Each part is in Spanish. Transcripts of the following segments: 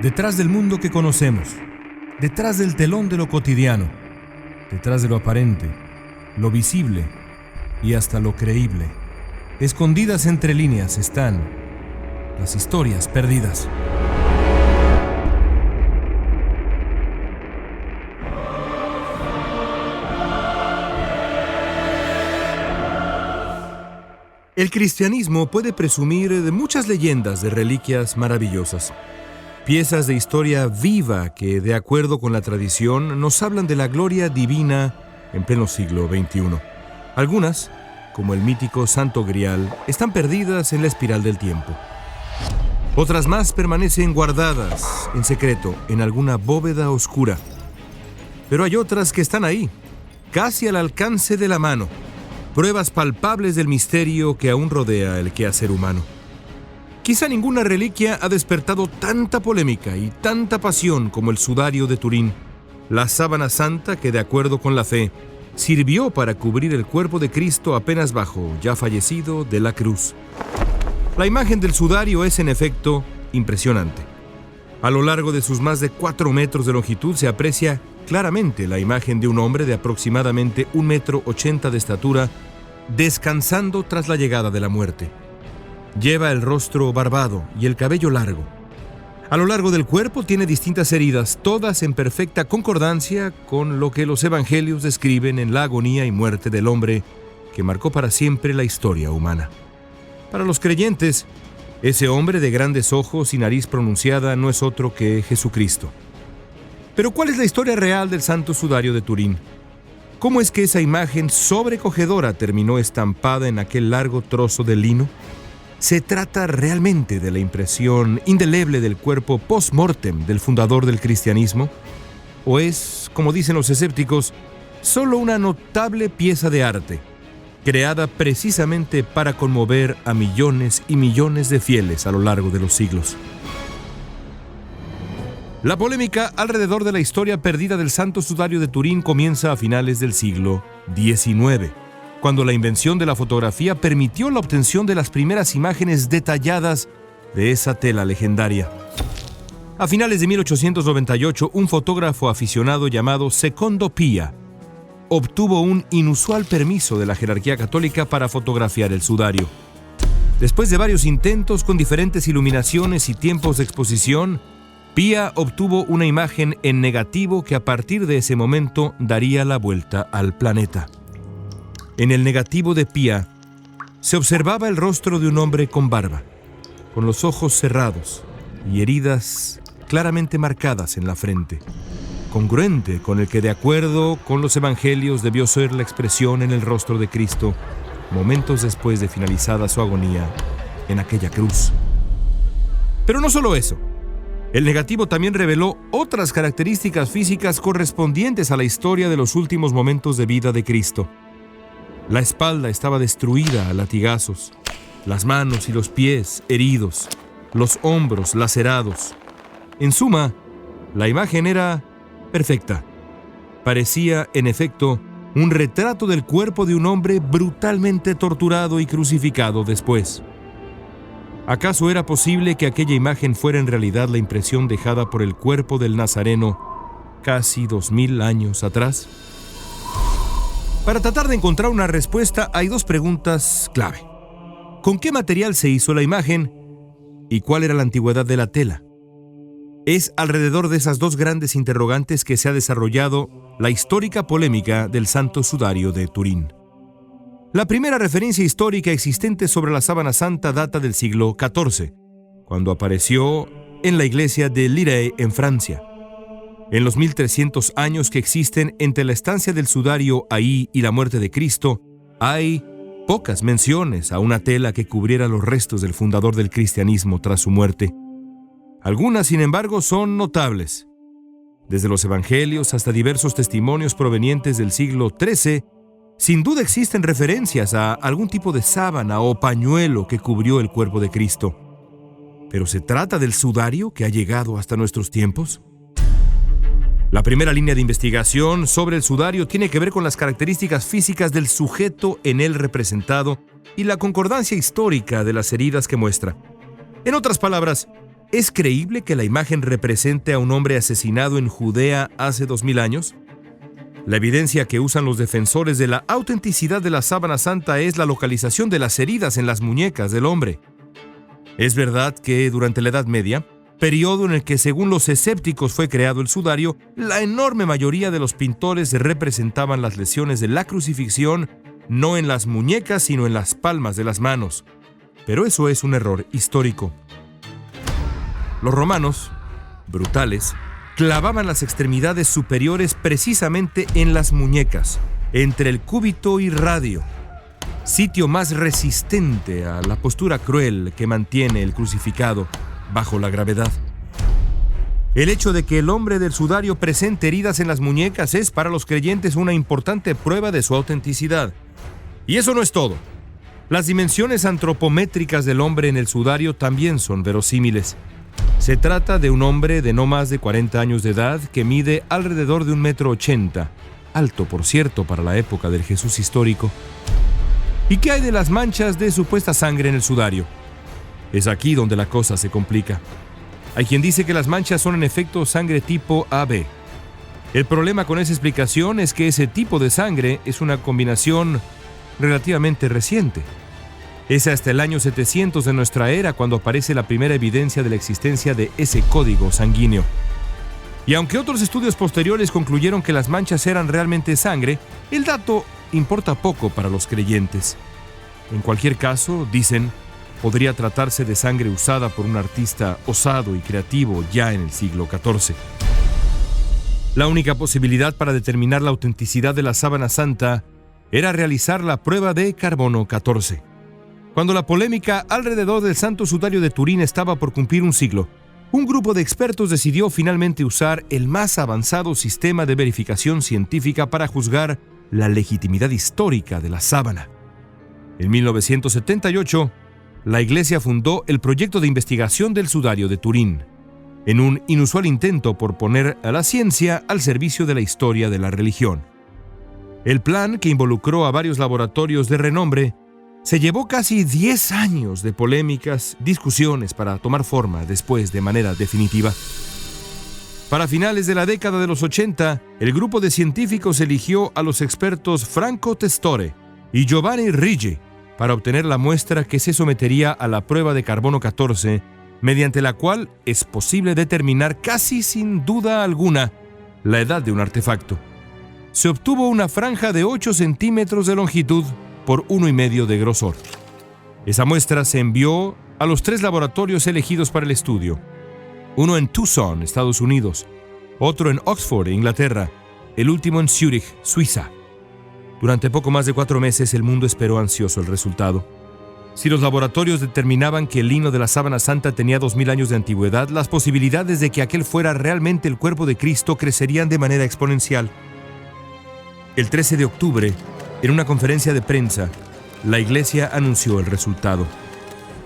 Detrás del mundo que conocemos, detrás del telón de lo cotidiano, detrás de lo aparente, lo visible y hasta lo creíble, escondidas entre líneas están las historias perdidas. El cristianismo puede presumir de muchas leyendas de reliquias maravillosas. Piezas de historia viva que, de acuerdo con la tradición, nos hablan de la gloria divina en pleno siglo XXI. Algunas, como el mítico Santo Grial, están perdidas en la espiral del tiempo. Otras más permanecen guardadas en secreto en alguna bóveda oscura. Pero hay otras que están ahí, casi al alcance de la mano, pruebas palpables del misterio que aún rodea el quehacer humano. Quizá ninguna reliquia ha despertado tanta polémica y tanta pasión como el sudario de Turín, la sábana santa que, de acuerdo con la fe, sirvió para cubrir el cuerpo de Cristo apenas bajo, ya fallecido, de la cruz. La imagen del sudario es, en efecto, impresionante. A lo largo de sus más de 4 metros de longitud se aprecia claramente la imagen de un hombre de aproximadamente 1,80 m de estatura, descansando tras la llegada de la muerte. Lleva el rostro barbado y el cabello largo. A lo largo del cuerpo tiene distintas heridas, todas en perfecta concordancia con lo que los evangelios describen en la agonía y muerte del hombre que marcó para siempre la historia humana. Para los creyentes, ese hombre de grandes ojos y nariz pronunciada no es otro que Jesucristo. Pero ¿cuál es la historia real del Santo Sudario de Turín? ¿Cómo es que esa imagen sobrecogedora terminó estampada en aquel largo trozo de lino? ¿Se trata realmente de la impresión indeleble del cuerpo post-mortem del fundador del cristianismo? ¿O es, como dicen los escépticos, solo una notable pieza de arte, creada precisamente para conmover a millones y millones de fieles a lo largo de los siglos? La polémica alrededor de la historia perdida del Santo Sudario de Turín comienza a finales del siglo XIX. Cuando la invención de la fotografía permitió la obtención de las primeras imágenes detalladas de esa tela legendaria. A finales de 1898, un fotógrafo aficionado llamado Secondo Pia obtuvo un inusual permiso de la jerarquía católica para fotografiar el sudario. Después de varios intentos con diferentes iluminaciones y tiempos de exposición, Pia obtuvo una imagen en negativo que a partir de ese momento daría la vuelta al planeta. En el negativo de Pia se observaba el rostro de un hombre con barba, con los ojos cerrados y heridas claramente marcadas en la frente, congruente con el que, de acuerdo con los evangelios, debió ser la expresión en el rostro de Cristo momentos después de finalizada su agonía en aquella cruz. Pero no solo eso. El negativo también reveló otras características físicas correspondientes a la historia de los últimos momentos de vida de Cristo. La espalda estaba destruida a latigazos, las manos y los pies heridos, los hombros lacerados. En suma, la imagen era perfecta. Parecía, en efecto, un retrato del cuerpo de un hombre brutalmente torturado y crucificado después. ¿Acaso era posible que aquella imagen fuera en realidad la impresión dejada por el cuerpo del Nazareno casi 2000 años atrás? Para tratar de encontrar una respuesta hay 2 preguntas clave. ¿Con qué material se hizo la imagen? ¿Y cuál era la antigüedad de la tela? Es alrededor de esas 2 grandes interrogantes que se ha desarrollado la histórica polémica del Santo Sudario de Turín. La primera referencia histórica existente sobre la sábana santa data del siglo XIV, cuando apareció en la iglesia de Lirey, en Francia. En los 1300 años que existen entre la estancia del sudario ahí y la muerte de Cristo, hay pocas menciones a una tela que cubriera los restos del fundador del cristianismo tras su muerte. Algunas, sin embargo, son notables. Desde los evangelios hasta diversos testimonios provenientes del siglo XIII, sin duda existen referencias a algún tipo de sábana o pañuelo que cubrió el cuerpo de Cristo. ¿Pero se trata del sudario que ha llegado hasta nuestros tiempos? La primera línea de investigación sobre el sudario tiene que ver con las características físicas del sujeto en él representado y la concordancia histórica de las heridas que muestra. En otras palabras, ¿Es creíble que la imagen represente a un hombre asesinado en Judea hace 2000 años? La evidencia que usan los defensores de la autenticidad de la sábana santa es la localización de las heridas en las muñecas del hombre. Es verdad que durante la Edad Media, periodo en el que según los escépticos fue creado el sudario, la enorme mayoría de los pintores representaban las lesiones de la crucifixión no en las muñecas sino en las palmas de las manos. Pero eso es un error histórico. Los romanos, brutales, clavaban las extremidades superiores precisamente en las muñecas, entre el cúbito y radio, sitio más resistente a la postura cruel que mantiene el crucificado bajo la gravedad. El hecho de que el hombre del sudario presente heridas en las muñecas es para los creyentes una importante prueba de su autenticidad. Y eso no es todo. Las dimensiones antropométricas del hombre en el sudario también son verosímiles. Se trata de un hombre de no más de 40 años de edad que mide alrededor de 1,80 m, alto por cierto para la época del Jesús histórico. ¿Y qué hay de las manchas de supuesta sangre en el sudario? Es aquí donde la cosa se complica. Hay quien dice que las manchas son en efecto sangre tipo AB. El problema con esa explicación es que ese tipo de sangre es una combinación relativamente reciente. Es hasta el año 700 de nuestra era cuando aparece la primera evidencia de la existencia de ese código sanguíneo. Y aunque otros estudios posteriores concluyeron que las manchas eran realmente sangre, el dato importa poco para los creyentes. En cualquier caso, dicen, podría tratarse de sangre usada por un artista osado y creativo ya en el siglo XIV. La única posibilidad para determinar la autenticidad de la sábana santa era realizar la prueba de carbono 14. Cuando la polémica alrededor del Santo Sudario de Turín estaba por cumplir un siglo, un grupo de expertos decidió finalmente usar el más avanzado sistema de verificación científica para juzgar la legitimidad histórica de la sábana. En 1978, la Iglesia fundó el proyecto de investigación del Sudario de Turín, en un inusual intento por poner a la ciencia al servicio de la historia de la religión. El plan, que involucró a varios laboratorios de renombre, se llevó casi 10 años de polémicas, discusiones para tomar forma después de manera definitiva. Para finales de la década de los 80, el grupo de científicos eligió a los expertos Franco Testore y Giovanni Righi para obtener la muestra que se sometería a la prueba de carbono 14, mediante la cual es posible determinar casi sin duda alguna la edad de un artefacto. Se obtuvo una franja de 8 centímetros de longitud por 1,5 de grosor. Esa muestra se envió a los 3 laboratorios elegidos para el estudio. Uno en Tucson, Estados Unidos, otro en Oxford, Inglaterra, el último en Zúrich, Suiza. Durante poco más de 4 meses el mundo esperó ansioso el resultado. Si los laboratorios determinaban que el lino de la sábana santa tenía 2000 años de antigüedad, las posibilidades de que aquel fuera realmente el cuerpo de Cristo crecerían de manera exponencial. El 13 de octubre, en una conferencia de prensa, la Iglesia anunció el resultado.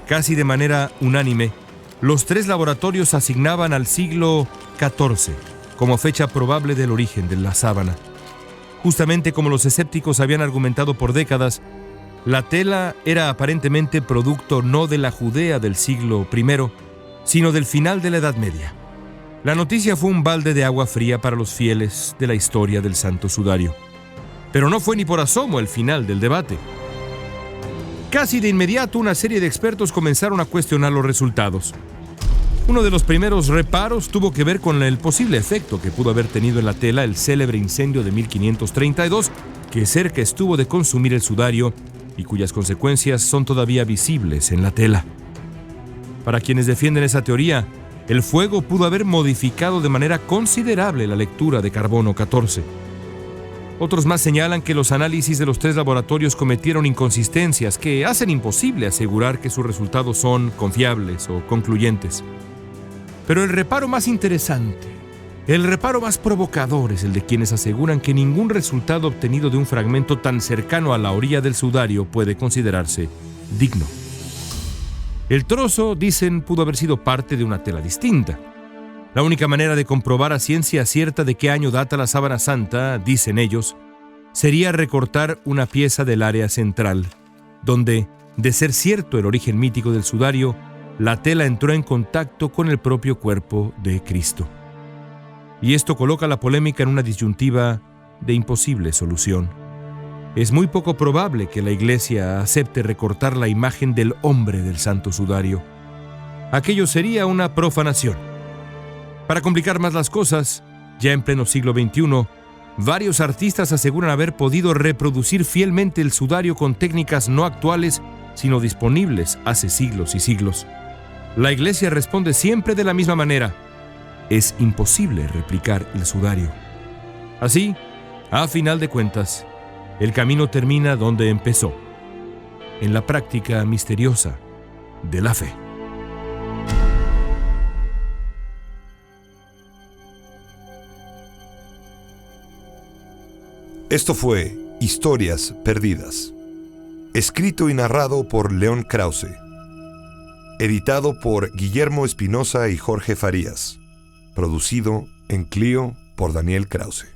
Casi de manera unánime, los 3 laboratorios asignaban al siglo XIV como fecha probable del origen de la sábana. Justamente como los escépticos habían argumentado por décadas, la tela era aparentemente producto no de la Judea del siglo I, sino del final de la Edad Media. La noticia fue un balde de agua fría para los fieles de la historia del Santo Sudario. Pero no fue ni por asomo el final del debate. Casi de inmediato, una serie de expertos comenzaron a cuestionar los resultados. Uno de los primeros reparos tuvo que ver con el posible efecto que pudo haber tenido en la tela el célebre incendio de 1532, que cerca estuvo de consumir el sudario y cuyas consecuencias son todavía visibles en la tela. Para quienes defienden esa teoría, el fuego pudo haber modificado de manera considerable la lectura de carbono 14. Otros más señalan que los análisis de los 3 laboratorios cometieron inconsistencias que hacen imposible asegurar que sus resultados son confiables o concluyentes. Pero el reparo más interesante, el reparo más provocador es el de quienes aseguran que ningún resultado obtenido de un fragmento tan cercano a la orilla del sudario puede considerarse digno. El trozo, dicen, pudo haber sido parte de una tela distinta. La única manera de comprobar a ciencia cierta de qué año data la sábana santa, dicen ellos, sería recortar una pieza del área central, donde, de ser cierto el origen mítico del sudario, la tela entró en contacto con el propio cuerpo de Cristo. Y esto coloca la polémica en una disyuntiva de imposible solución. Es muy poco probable que la Iglesia acepte recortar la imagen del hombre del Santo Sudario. Aquello sería una profanación. Para complicar más las cosas, ya en pleno siglo XXI, varios artistas aseguran haber podido reproducir fielmente el sudario con técnicas no actuales, sino disponibles hace siglos y siglos. La Iglesia responde siempre de la misma manera: es imposible replicar el sudario. Así, a final de cuentas, el camino termina donde empezó, en la práctica misteriosa de la fe. Esto fue Historias Perdidas, escrito y narrado por León Krause, editado por Guillermo Espinosa y Jorge Farías, producido en Clio por Daniel Krause.